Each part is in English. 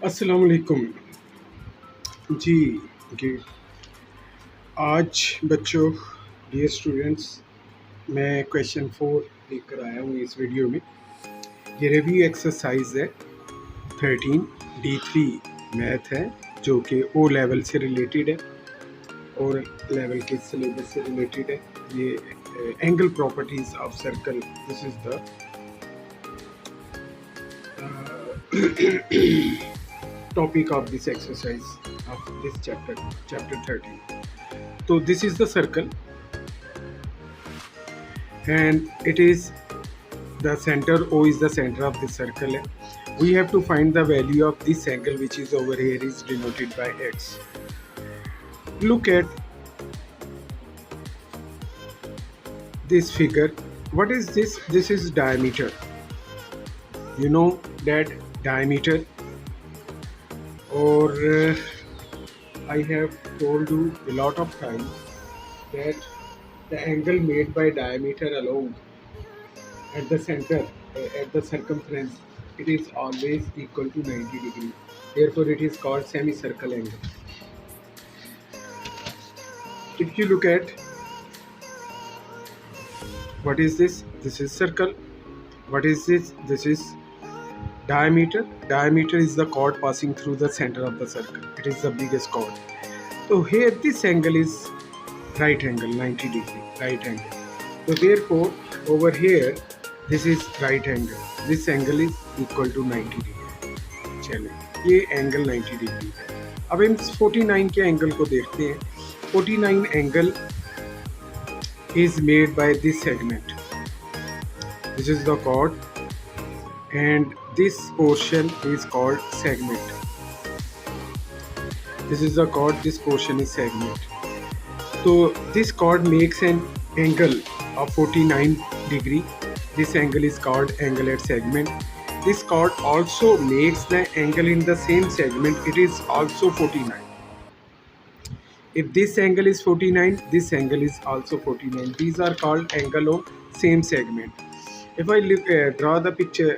अस्सलाम वालेकुम जी। जी आज बच्चों, डियर स्टूडेंट्स, मैं क्वेश्चन 4 लेकर आया हूँ इस वीडियो में। ये रिव्यू एक्सरसाइज है 13 D3 मैथ है, जो कि ओ लेवल से रिलेटेड है और लेवल के सिलेबस से रिलेटेड है। ये angle properties of circle, this is the topic of this exercise of this chapter 13. So this is the circle and it is the center. O is the center of the circle. We have to find the value of this angle, which is over here is denoted by x. Look at this figure. What is this? This is diameter. You know that diameter, or I have told you a lot of times that the angle made by diameter alone at the center, at the circumference, it is always equal to 90 degree. Therefore, it is called semicircle angle. If you look at what is this? This is circle. What is this? This is diameter. Diameter is the chord passing through the center of the circle. It is the biggest chord. So here this angle is right angle, 90 degree, right angle. So therefore over here this is right angle. This angle is equal to 90 degree. चलिए, ये angle 90 degree है। अब हम 49 के angle को देखते हैं। 49 angle is made by this segment. This is the chord and this portion is called segment. This is the chord, this portion is segment. So this chord makes an angle of 49 degree. This angle is called angle at segment. This chord also makes the angle in the same segment. It is also 49. If this angle is 49, this angle is also 49. These are called angle on same segment. If I draw the picture,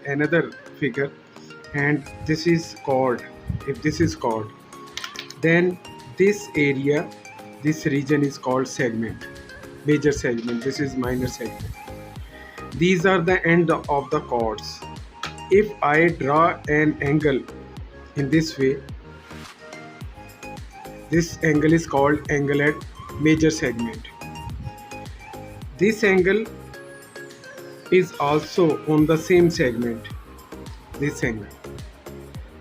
another figure, and this is chord. If this is chord, then this area, this region is called segment, major segment. This is minor segment. These are the end of the chords. If I draw an angle in this way, this angle is called angle at major segment. This angle is also on the same segment. This angle,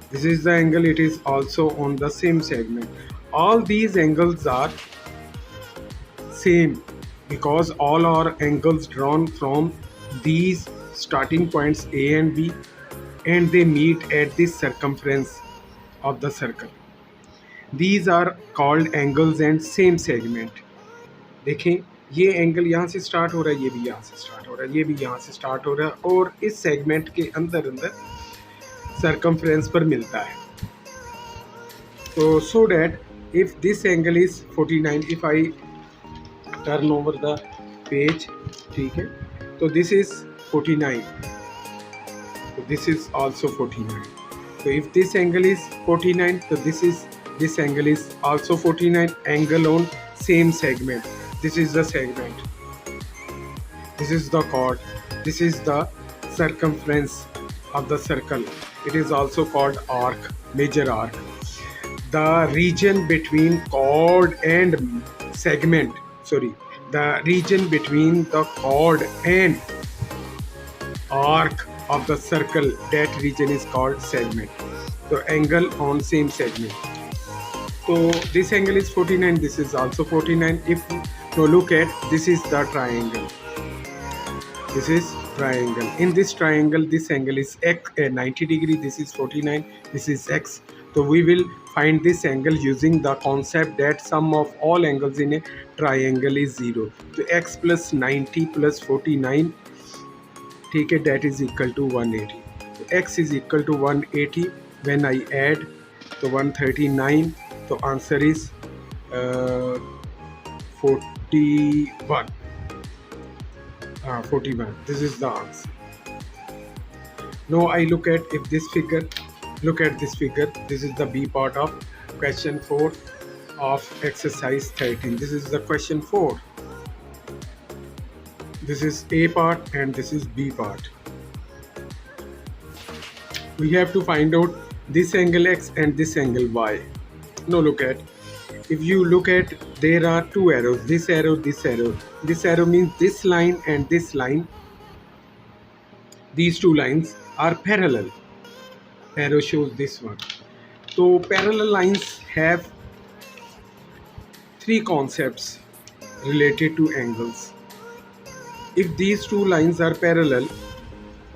this is the angle, it is also on the same segment. All these angles are same because all are angles drawn from these starting points A and B, and they meet at this circumference of the circle. These are called angles and same segment. देखें, ये angle यहाँ से start हो रहा है, ये भी यहाँ से स्टार्ट हो रहा है, ये भी यहाँ से स्टार्ट हो रहा है, और इस सेगमेंट के अंदर अंदर सर्कमफ्रेंस पर मिलता है. तो so that if this angle is 49, if I turn over the page, ठीक है, तो this is 49, so this is also 49. So if this angle is 49, so this angle is also 49. Angle on same segment. This is the segment. This is the chord. This is the circumference of the circle. It is also called arc, major arc. The region between chord and segment. Sorry, the region between the chord and arc of the circle, that region is called segment. So angle on same segment. So this angle is 49, this is also 49. If you look at, this is the triangle. This is triangle. In this triangle, this angle is x, 90 degree. This is 49. This is x. So we will find this angle using the concept that sum of all angles in a triangle is 0. So x plus 90 plus 49, ठीक है, that is equal to 180. So x is equal to 180. When I add, तो 139. तो answer is 41. 41. This is the answer. Now I look at if this figure, Look at this figure. This is the B part of question 4 of exercise 13. This is the question 4. This is A part and this is B part. We have to find out this angle X and this angle Y. Now look at, if you look at, there are two arrows, this arrow, this arrow. This arrow means this line and this line. These two lines are parallel. Arrow shows this one. So parallel lines have three concepts related to angles. If these two lines are parallel,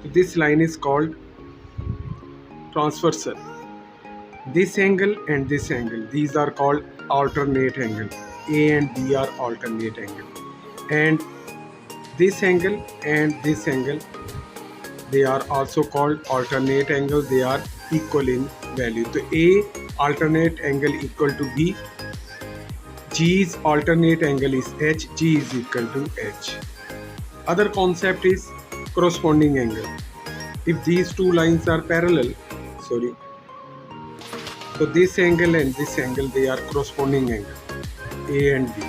this line is called transversal. This angle and this angle, these are called alternate angle. A and B are alternate angle. And this angle and this angle, they are also called alternate angle. They are equal in value. So A alternate angle equal to B. G's alternate angle is H. G is equal to H. Other concept is corresponding angle. If these two lines are parallel, so this angle and this angle, they are corresponding angle, A and B.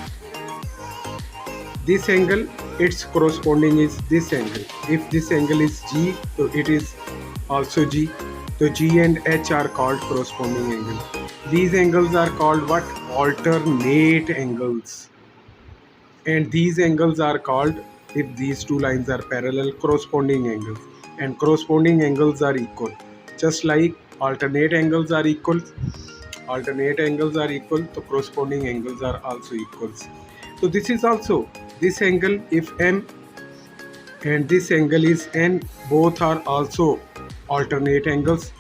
This angle, its corresponding is this angle. If this angle is G, so it is also G. So G and H are called corresponding angle. These angles are called what? Alternate angles. And these angles are called, if these two lines are parallel, corresponding angles. And corresponding angles are equal. Just like alternate angles are equal, so corresponding angles are also equals. So this is also, this angle, if M and this angle is N, both are also alternate angles,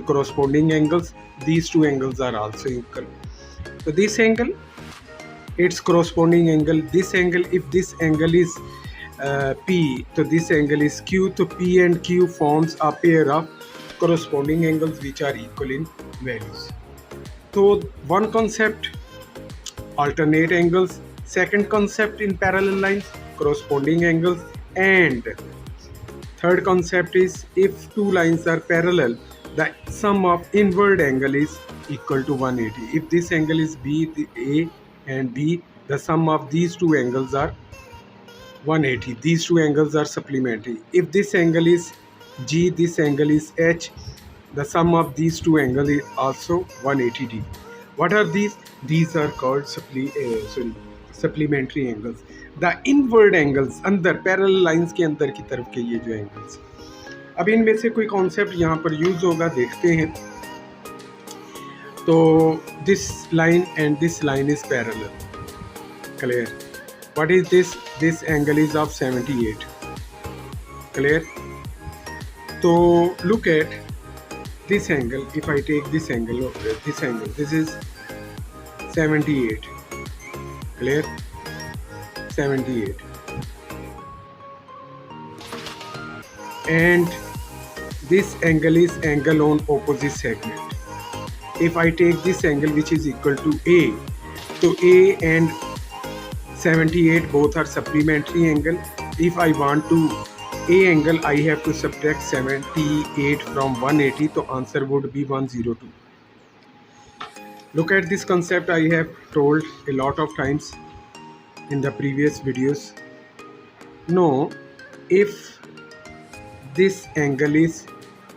corresponding angles. These two angles are also equal. So this angle, its corresponding angle, this angle, if this angle is P, so this angle is Q. So P and Q forms a pair of corresponding angles which are equal in values. So one concept, alternate angles. Second concept in parallel lines, corresponding angles. And third concept is, if two lines are parallel, the sum of inward angle is equal to 180. If this angle is B, the A and B, the sum of these two angles are 180. These two angles are supplementary. If this angle is G, this angle is H, the sum of these two angles is also 180 degree. What are these? These are called supplementary angles. The inward angles, अंदर parallel lines के अंदर की तरफ के ये जो angles. अब इनमें से कोई concept यहाँ पर use होगा, देखते हैं. तो this line and this line is parallel. Clear? What is this? This angle is of 78. Clear? So look at this angle. If I take this angle, this is 78. Clear? 78. And this angle is angle on opposite segment. If I take this angle which is equal to A, so A and 78 both are supplementary angle. If I want to A angle, I have to subtract 78 from 180, so answer would be 102. Look at this concept. I have told a lot of times in the previous videos. No, if this angle is,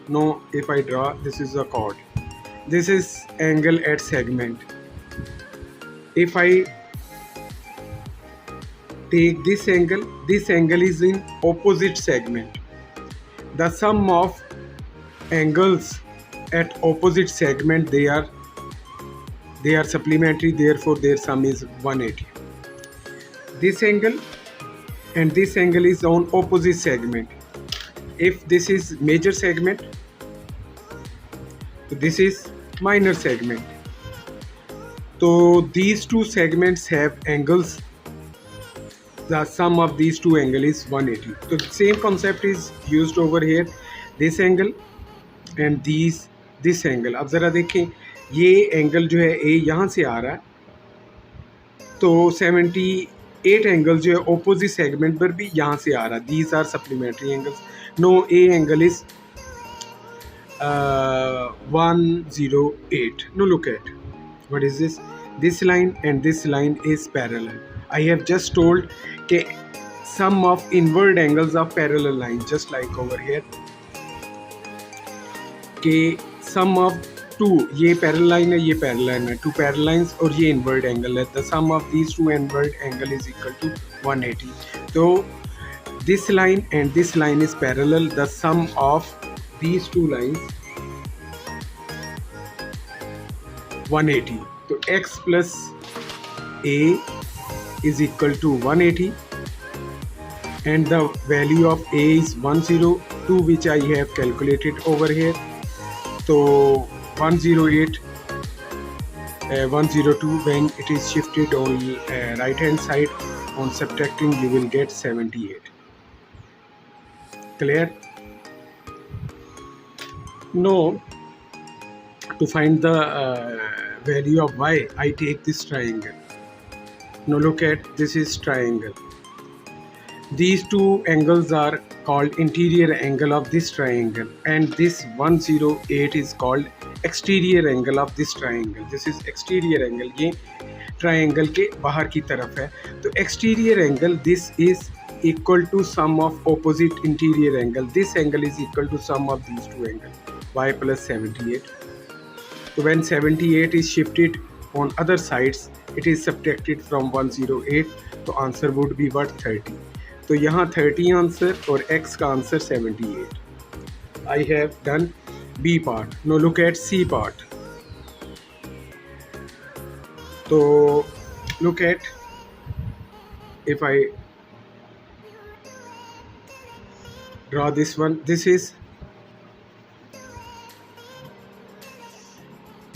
no, if I draw, this is a chord. This is angle at segment. If I take this angle is in opposite segment. The sum of angles at opposite segment, they are supplementary, therefore their sum is 180. This angle and this angle is on opposite segment. If this is major segment, so this is minor segment. So these two segments have angles. The sum of these two angles is 180. So the same concept is used over here. This angle and this angle. अब ज़रा देखें, ये angle जो है A यहाँ से आ रहा है, तो 78 एंगल जो है opposite segment पर भी यहाँ से आ रहा है. These are supplementary angles. No, A angle is 108. Now look at what is this. This line and this line is parallel. I have just told that sum of inward angles of parallel lines, just like over here, कि sum of two, ये parallel line है, ये parallel line है, two parallel lines और ये inward angle है, the sum of these two inward angle is equal to 180. So this line and this line is parallel, the sum of these two lines 180. So x plus a is equal to 180 and the value of a is 102, which I have calculated over here. So 108 102, when it is shifted on right hand side on subtracting, you will get 78. Clear? Now to find the value of y, I take this triangle. Now look at, this is triangle. These two angles are called interior angle of this triangle, and this 108 is called exterior angle of this triangle. This is exterior angle, ये triangle के बाहर की तरफ है. तो exterior angle, this is equal to sum of opposite interior angle. This angle is equal to sum of these two angles, y plus 78. So when 78 is shifted on other sides, it is subtracted from 108. तो answer would be what? 30. तो यहाँ 30 answer और x का answer 78. I have done B part. Now look at C part. So look at, if I draw this one, this is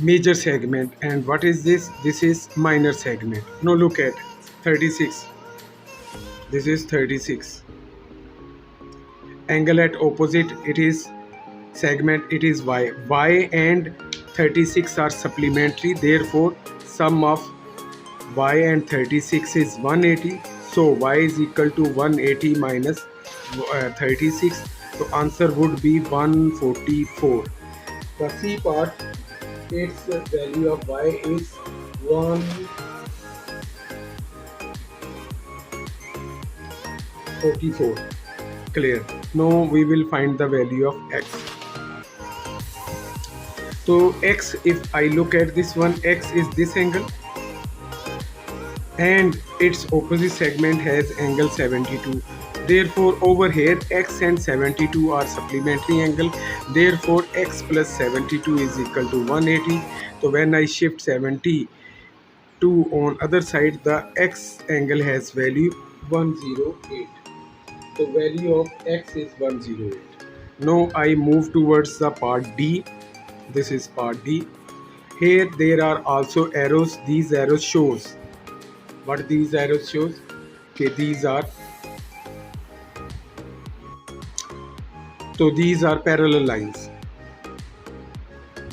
major segment, and what is this? This is minor segment. Now look at 36. This is 36. Angle at opposite, it is segment, it is y. Y and 36 are supplementary, therefore sum of y and 36 is 180. So y is equal to 180 minus 36. So answer would be 144. The C part, its value of y is 144. Clear? Now we will find the value of x. So x, if I look at this one, x is this angle and its opposite segment has angle 72. Therefore over here x and 72 are supplementary angle, therefore x plus 72 is equal to 180. So when I shift 72 on other side, the x angle has value 108. So value of x is 108. Now I move towards the part D. This is part D. Here there are also arrows. These arrows shows what these arrows shows. Okay, these are, so these are parallel lines.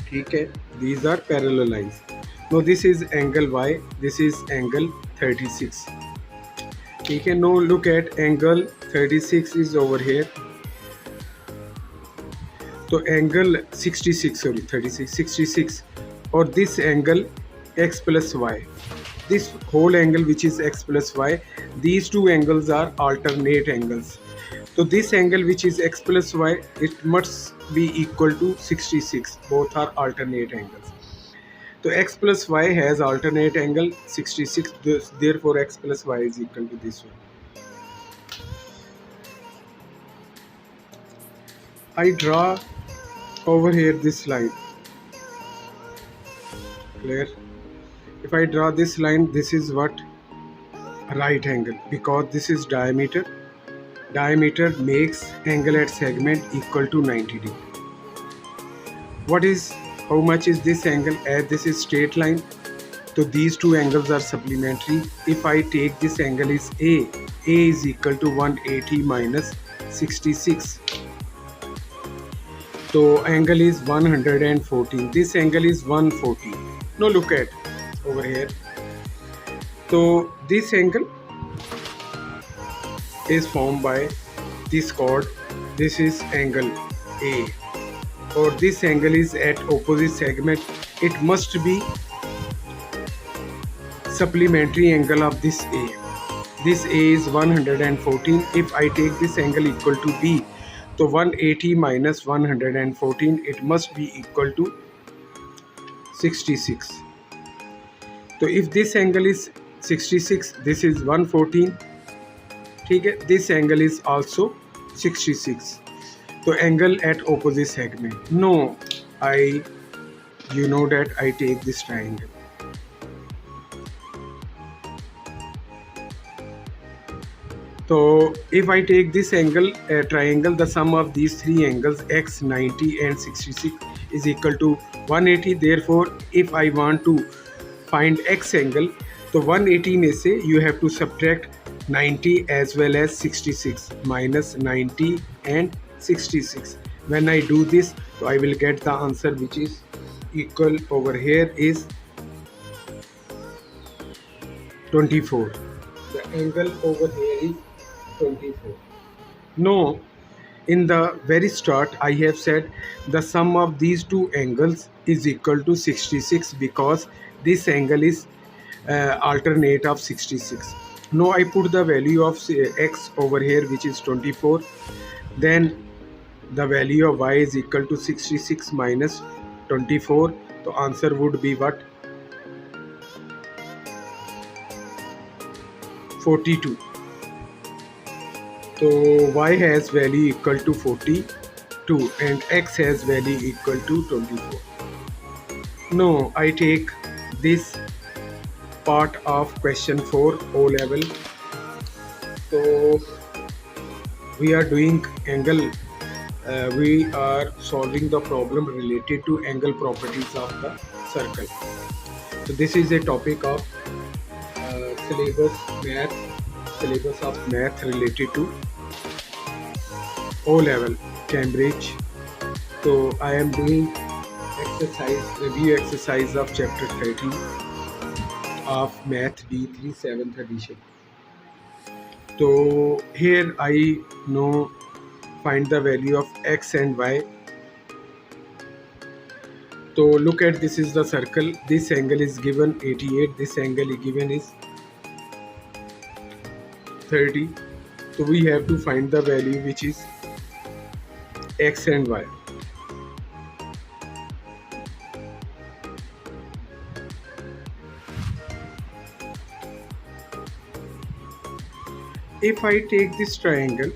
Okay, these are parallel lines. Now this is angle y, this is angle 36. Okay, now look at angle 36 is over here. So angle 66, sorry 36, 66, or this angle x plus y. This whole angle which is x plus y, these two angles are alternate angles. So this angle which is x plus y, it must be equal to 66. Both are alternate angles. So x plus y has alternate angle 66. Therefore x plus y is equal to this one. I draw over here this line. Clear? If I draw this line, this is what? Right angle, because this is diameter. Diameter makes angle at segment equal to 90 degree. What is, how much is this angle? As this is straight line, so these two angles are supplementary. If I take this angle is A is equal to 180 minus 66. So angle is 114. This angle is 140. Now look at over here. So this angle is formed by this chord. This is angle A. or this angle is at opposite segment, it must be supplementary angle of this A. This A is 114. If I take this angle equal to B, so 180 minus 114, it must be equal to 66. So if this angle is 66, this is 114. ठीक है, this angle is also 66. So angle at opposite segment. No, you know that I take this triangle. So if I take this angle triangle, the sum of these three angles x, 90 and 66 is equal to 180. Therefore if I want to find x angle, तो 180 में से you have to subtract 90 as well as 66, minus 90 and 66. When I do this, so I will get the answer which is equal over here is 24. The angle over here is 24. No, in the very start I have said the sum of these two angles is equal to 66 because this angle is alternate of 66. Now I put the value of x over here which is 24. Then the value of y is equal to 66 minus 24. So answer would be what? 42. So y has value equal to 42 and x has value equal to 24. No, I take this part of question 4 O level. So we are doing angle, we are solving the problem related to angle properties of the circle. So this is a topic of syllabus of math related to O level Cambridge. So I am doing review exercise of chapter 13 of math D3 7th edition. So here I know find the value of x and y. So look at, this is the circle, this angle is given 88, this angle is given is 30. So we have to find the value which is x and y. If I take this triangle,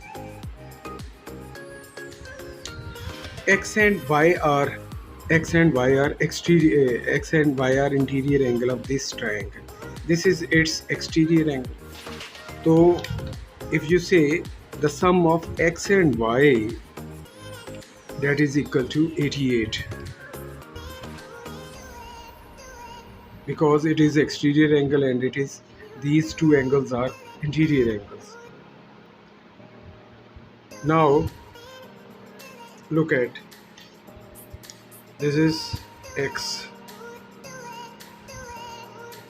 x and y are interior angle of this triangle. This is its exterior angle. So if you say the sum of x and y, that is equal to 88 because it is exterior angle and it is, these two angles are interior angles. Now look at, this is x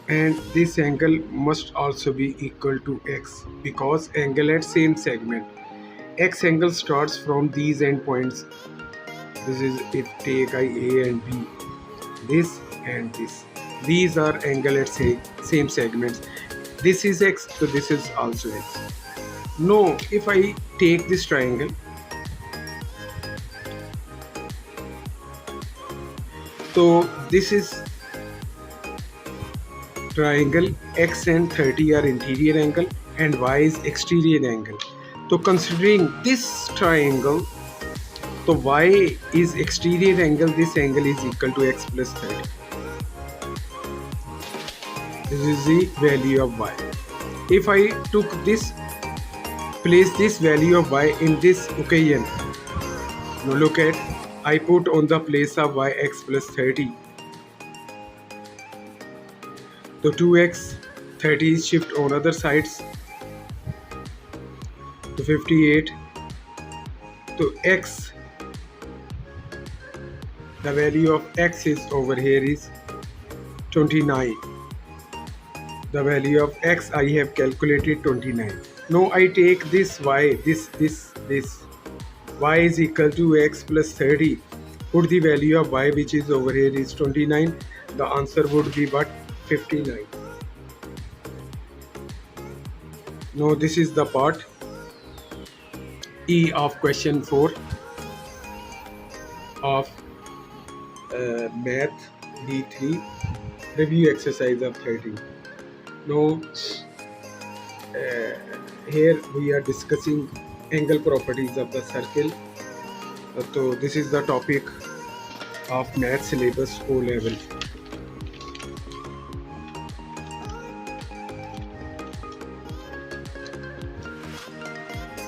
and this angle must also be equal to x because angle at same segment. X angle starts from these endpoints. This is, if take I A and B, this and this, these are angle at same segments. This is x, so this is also x. No, if I take this triangle, so this is triangle, x and 30 are interior angle and y is exterior angle. So considering this triangle, so y is exterior angle, this angle is equal to x plus 30. This is the value of y. If I took this, place this value of y in this occasion, now look at, I put on the place of y x plus 30. So 2x, 30 is shift on other sides to 58. So x, the value of x is over here is 29. The value of x I have calculated 29. Now I take this y, this y is equal to x plus 30. Put the value of y, which is over here, is 29. The answer would be what? 59. Now this is the part E of question 4 of math D3 review exercise of 13. Now here we are discussing angle properties of the circle. So this is the topic of math syllabus O level.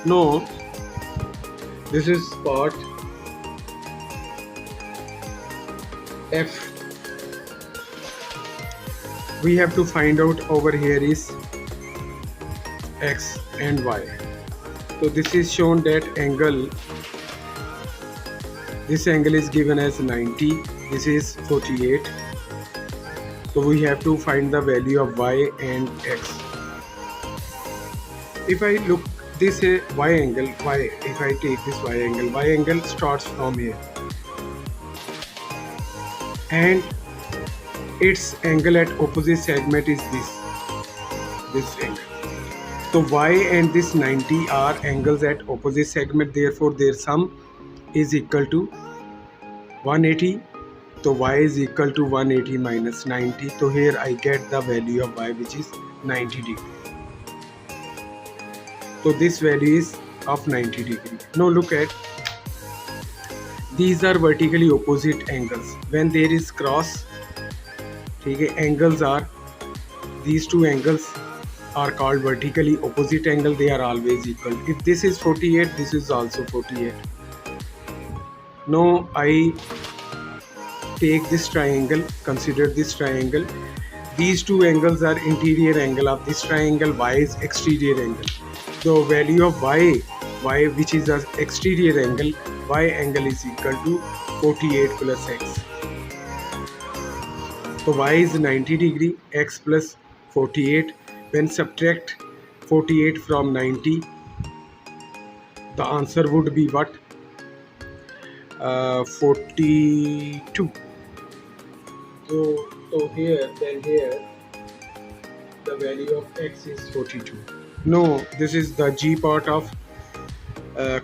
Now this is part F. We have to find out over here is X and Y. So this is shown that this angle is given as 90, this is 48. So we have to find the value of Y and X. If I look this Y angle, if I take this Y angle starts from here and its angle at opposite segment is this angle. So Y and this 90 are angles at opposite segment, therefore their sum is equal to 180. So Y is equal to 180 minus 90. So here I get the value of Y, which is 90 degree. So this value is of 90 degree. Now look at, these are vertically opposite angles. When there is cross, angles are, these two angles are called vertically opposite angle. They are always equal. If this is 48, this is also 48. Now I take this triangle, consider this triangle. These two angles are interior angle of this triangle, Y is exterior angle. The value of Y which is an exterior angle, Y angle is equal to 48 plus X. So Y is 90 degree, X plus 48. When subtract 48 from 90, the answer would be what? 42. So here the value of X is 42. No, this is the G part of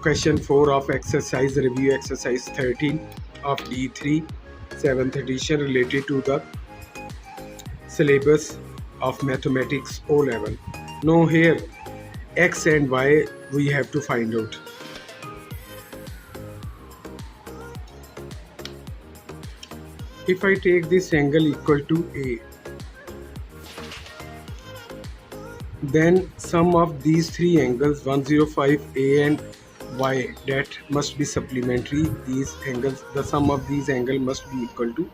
question 4 of exercise review exercise 13 of D3 7th edition related to the syllabus of mathematics O level. Now here X and Y we have to find out. If I take this angle equal to A, then sum of these three angles 105 A and Y, that must be supplementary. These angles, the sum of these angles must be equal to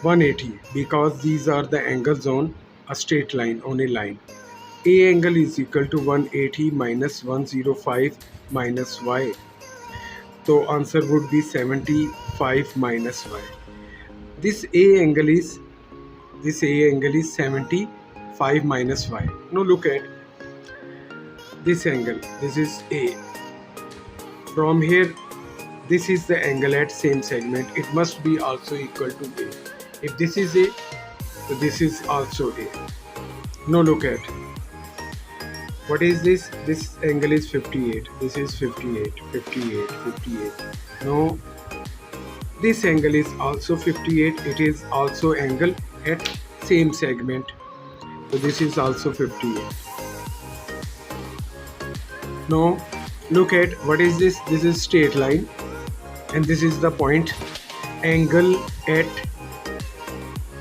180 because these are the angles on a straight line, on a line. A angle is equal to 180 minus 105 minus Y. So answer would be 75 minus Y. This A angle is 75 minus Y. Now look at this angle. This is A. From here, this is the angle at same segment. It must be also equal to A. If this is A, so this is also A. Now look at, what is this? This angle is 58. This is 58, 58, 58. Now this angle is also 58. It is also angle at same segment. So this is also 58. Now look at, what is this? This is straight line and this is the point. Angle at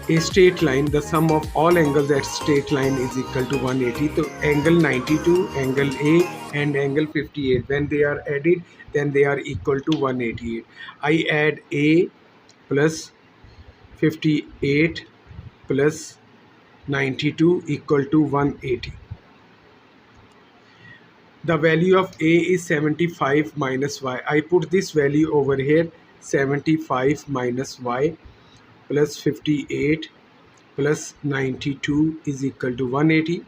a straight line, the sum of all angles at straight line is equal to 180. So angle 92, angle A and angle 58, when they are added, then they are equal to 188. I add A plus 58 plus 92 equal to 180. The value of A is 75 minus Y. I put this value over here, 75 minus Y plus 58 plus 92 is equal to 180.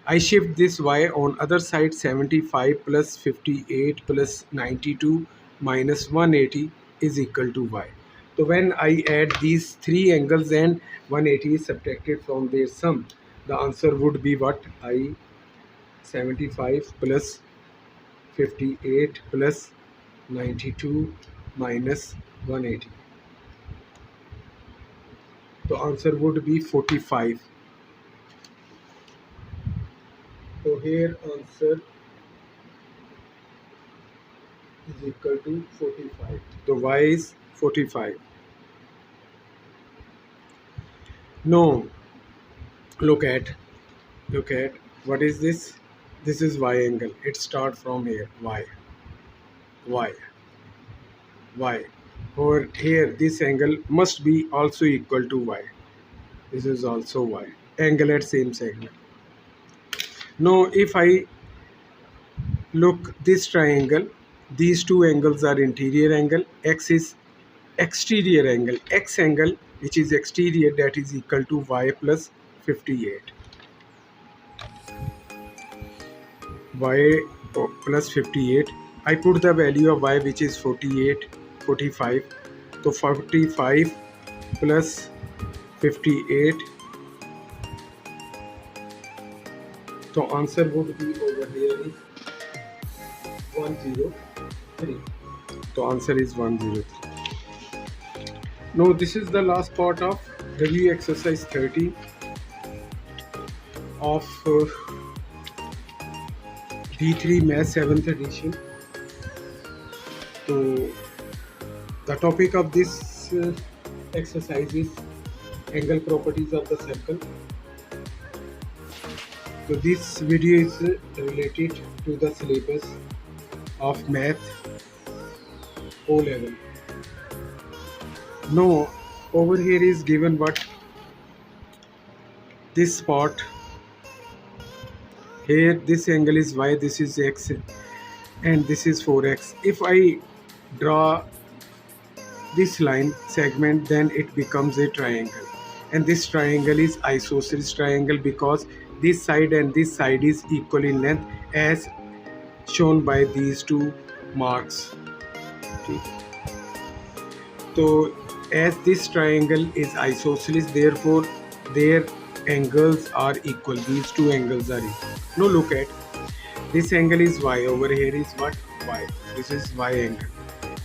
I shift this y on other side. 75 plus 58 plus 92 minus 180 is equal to y. So when I add these three angles and 180 is subtracted from their sum, the answer would be what? I 75 plus 58 plus 92 minus 180. The answer would be 45. So here answer is equal to 45. So y is 45. No, look at what is this? This is y angle. It starts from here. Y. Or here this angle must be also equal to y. This is also y. Angle at same segment. Now if I look this triangle, these two angles are interior angle. X is exterior angle. X angle which is exterior, that is equal to y plus 58. Y plus 58. I put the value of y which is 45. So 45 plus 58. So answer would be over here is 103. So answer is 103. Now this is the last part of review exercise 13 of D3 Math 7th edition. So the topic of this exercise is angle properties of the circle. So this video is related to the syllabus of Math O level. Now over here is given what? This part. Here this angle is y, this is x, and this is 4x. If I draw this line segment, then it becomes a triangle, and this triangle is isosceles triangle because this side and this side is equal in length as shown by these two marks. So as this triangle is isosceles, therefore their angles are equal. These two angles are equal. Now look at this angle is y, over here is what? Y. This is y angle,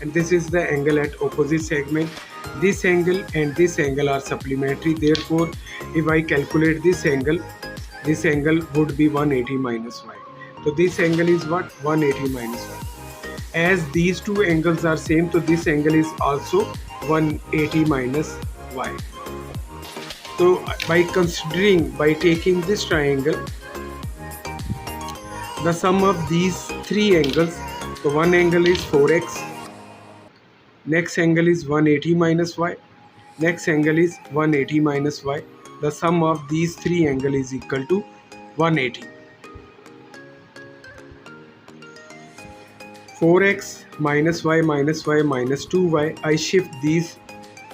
and this is the angle at opposite segment. This angle and this angle are supplementary. Therefore if I calculate this angle would be 180 minus y. So this angle is what? 180 minus y. As these two angles are same, so this angle is also 180 minus y. So by taking this triangle, the sum of these three angles, so one angle is 4x, next angle is 180 minus y, next angle is 180 minus y. The sum of these three angles is equal to 180. 4x minus y minus 2y. I shift these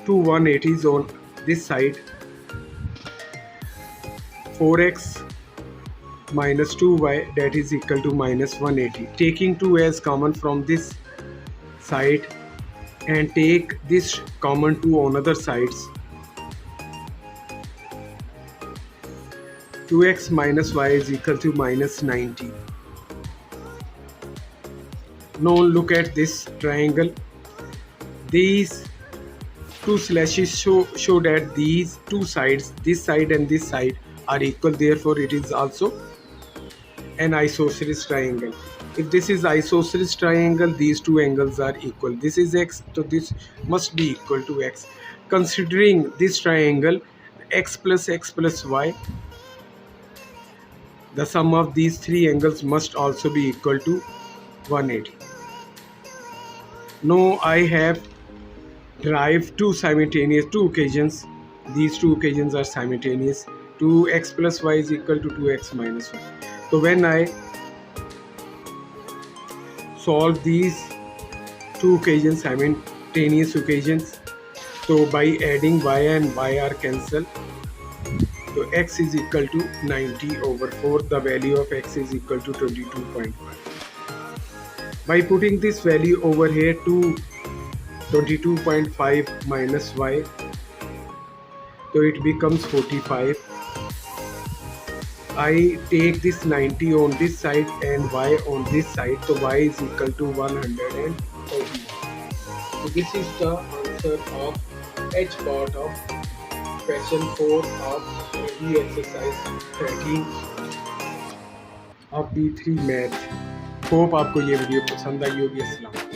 two 180s on this side. 4x minus 2y, that is equal to minus 180. Taking 2 as common from this side and take this common to on other sides. 2x minus y is equal to minus 90. Now look at this triangle. These two slashes show that these two sides, this side and this side, are equal. Therefore it is also an isosceles triangle. If this is isosceles triangle, these two angles are equal. This is x, so this must be equal to x. Considering this triangle x plus y, the sum of these three angles must also be equal to 180. Now I have derived two occasions. These two occasions are simultaneous. 2x plus y is equal to 2x minus y. So when I solve these two occasions, simultaneous occasions, so by adding y and y are cancelled, तो x is equal to 90/4. The value of x is equal to 22.5. By putting this value over here to 22.5 minus y, so it becomes 45. I take this 90 on this side and y on this side, so y is equal to 140. So this is the answer of H part of question 4 of the exercise 13 of B3 math. Hope आपको ये video पसंद आई होगी। अस्सलाम।